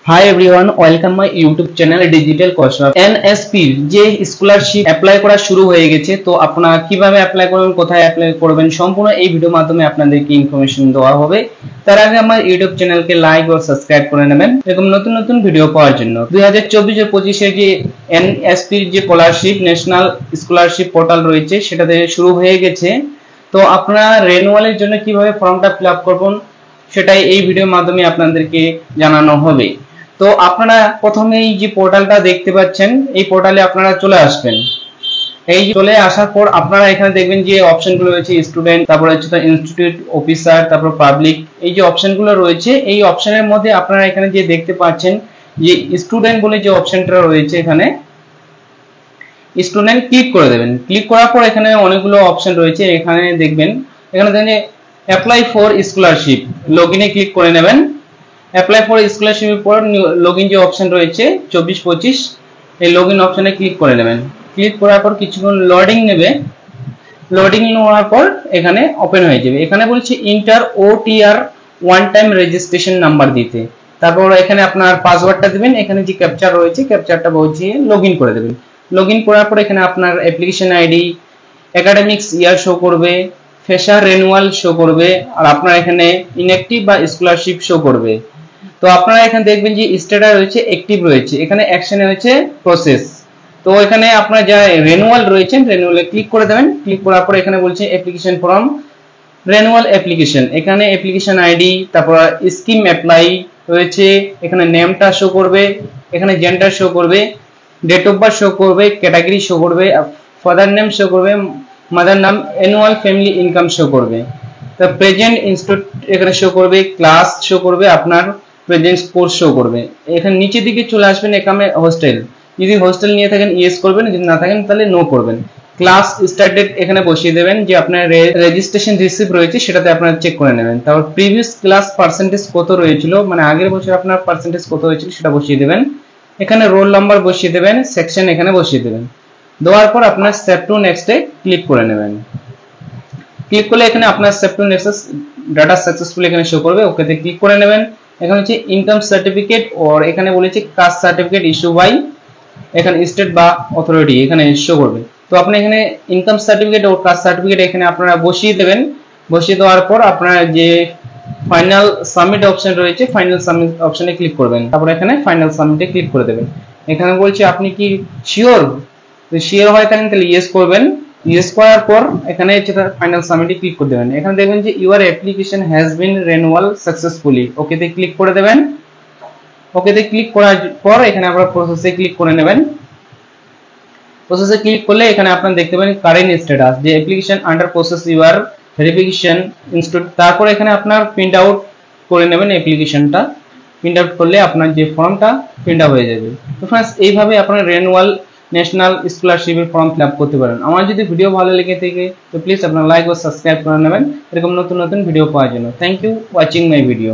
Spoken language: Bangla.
Hi everyone, welcome my YouTube channel digital coursework. NSP যে স্কলারশিপ অ্যাপ্লাই করা শুরু হয়ে গেছে, তো আপনারা কিভাবে অ্যাপ্লাই করবেন, কোথায় অ্যাপ্লাই করবেন, সম্পূর্ণ এই ভিডিওর মাধ্যমে আপনাদেরকে ইনফরমেশন দেওয়া হবে। তার আগে আমার ইউটিউব চ্যানেলকে লাইক ও সাবস্ক্রাইব করে নেবেন এরকম নতুন নতুন ভিডিও পাওয়ার জন্য। 2024-25 যে এনএসপি যে স্কলারশিপ ন্যাশনাল স্কলারশিপ পোর্টাল রয়েছে সেটাতে শুরু হয়ে গেছে। তো আপনারা রেনুয়ালের জন্য কিভাবে ফর্মটা ফিল আপ করবেন সেটাই এই ভিডিওর মাধ্যমে আপনাদেরকে জানানো হবে। তো আপনারা প্রথমেই যে পোর্টালটা দেখতে পাচ্ছেন, এই পোর্টালে আপনারা চলে আসবেন। এই চলে আসার পর আপনারা এখানে দেখবেন যে অপশনগুলো রয়েছে স্টুডেন্ট, তারপর হচ্ছে ইনস্টিটিউট অফিসার, তারপর পাবলিক, এই যে অপশনগুলো রয়েছে এই অপশনের মধ্যে আপনারা এখানে যে দেখতে পাচ্ছেন যে স্টুডেন্ট বলে যে অপশনটা রয়েছে, এখানে স্টুডেন্ট ক্লিক করে দেবেন। ক্লিক করার পর এখানে অনেকগুলো অপশন রয়েছে, এখানে দেখবেন এখানে দেখেন যে অ্যাপ্লাই ফর স্কলারশিপ, লগইনে ক্লিক করে নেবেন। অ্যাপ্লাই ফর স্কলারশিপের পর লগইন যে অপশন রয়েছে 24-25, এই লগইন অপশনে ক্লিক করে নেবেন। ক্লিক করার পর কিছুক্ষণ লোডিং নেবে। লোডিং নেওয়ার পর এখানে ওপেন হয়ে যাবে। এখানে বলছে inter OTR one time registration number দিতে, তারপর এখানে আপনার পাসওয়ার্ডটা দিবেন। এখানে যে ক্যাপচার রয়েছে ক্যাপচারটা বলছে লগইন করে দেবেন। লগইন করার পর এখানে আপনার অ্যাপ্লিকেশন আইডি, একাডেমিক্স ইয়ার শো করবে, ফ্রেশার রেনুয়াল শো করবে, আর আপনার এখানে ইনঅ্যাক্টিভ বা স্কলারশিপ শো করবে। তো আপনারা এখানে দেখবেন যে স্ট্যাটাস রয়েছে অ্যাক্টিভ রয়েছে, এখানে অ্যাকশনে হয়েছে প্রসেস। তো এখানে আপনারা যা রেনুয়াল রয়েছে রেনুয়ালে ক্লিক করে দেবেন। ক্লিক করার পর এখানে বলছে অ্যাপ্লিকেশন ফর্ম রেনুয়াল অ্যাপ্লিকেশন, এখানে অ্যাপ্লিকেশন আইডি, তারপর স্কিম অ্যাপ্লাই রয়েছে, এখানে নেমটা শো করবে, এখানে জেন্ডার শো করবে, ডেট অফ বার্থ শো করবে, ক্যাটাগরি শো করবে, ফাদার নেম শো করবে, মাদার নাম, অ্যানুয়াল ফ্যামিলি ইনকাম শো করবে, তো প্রেজেন্ট ইনস্টিটিউট এখানে শো করবে, ক্লাস শো করবে, আপনার প্রেজেন্ট কোর্স শো করবে। এখানে নিচের দিকে চলে আসবেন, এখানে হোস্টেল, যদি হোস্টেল নিয়ে থাকেন ইয়েস করবেন, যদি না থাকেন তাহলে নো করবেন। ক্লাস স্টার্ট ডেট এখানে বসিয়ে দেবেন, যে আপনার রেজিস্ট্রেশন রিসিভ রয়েছে সেটাতে আপনারা চেক করে নেবেন। তারপর প্রিভিয়াস ক্লাস পার্সেন্টেজ কত রয়েছিল, মানে আগের বছর আপনার পার্সেন্টেজ কত হয়েছিল সেটা বসিয়ে দেবেন। এখানে রোল নাম্বার বসিয়ে দেবেন, সেকশন এখানে বসিয়ে দেবেন। দেওয়ার পর আপনার সেভ টু নেক্সটে ক্লিক করে নেবেন। ক্লিক করলে এখানে আপনার save two next data successful এখানে শো করবে, ওকেতে ক্লিক করে নেবেন। এখানে হচ্ছে ইনকাম সার্টিফিকেট, ওর এখানে বলেছে কাস্ট সার্টিফিকেট ইস্যু বাই এখানে স্টেট বা অথরিটি এখানে শো করবে। তো আপনি এখানে ইনকাম সার্টিফিকেট ও কাস্ট সার্টিফিকেট এখানে আপনারা বসিয়ে দেবেন। বসিয়ে দেওয়ার পর আপনার যে ফাইনাল সাবমিট অপশন রয়েছে ফাইনাল সাবমিট অপশনে ক্লিক করবেন, তারপর এখানে ফাইনাল সাবমিটে ক্লিক করে দেবেন। এখানে বলছে আপনি কি শিওর, তো শিওর হয় থাকেন তাহলে ইয়েস করবেন। ইয়েস করার পর এখানে ফাইনাল সাবমিটে ক্লিক করে দেবেন। এখানে দেখবেন যে your application has been renewal successfully, ওকেতে ক্লিক করে দেবেন। ওকেতে ক্লিক করার পর এখানে আপনারা প্রসেসে ক্লিক করে নেবেন। প্রসেসে ক্লিক করলে এখানে আপনারা দেখতে পাবেন কারেন্ট স্ট্যাটাস, যে application under process your verification institute. তারপর এখানে আপনার প্রিন্ট আউট করে নেবেন অ্যাপ্লিকেশনটা। প্রিন্ট আউট করলে আপনার যে ফর্মটা প্রিন্ট আউট হয়ে যাবে। তো ফ্রেন্ডস, এইভাবে আপনারা রেনুয়াল ন্যাশনাল স্কলারশিপের ফর্ম ফিল আপ করতে পারেন। আমার যদি ভিডিও ভালো লেগে থাকে তো প্লিজ আপনারা লাইক ও সাবস্ক্রাইব করে নেবেন এরকম নতুন নতুন ভিডিও পাওয়ার জন্য। Thank you watching my video.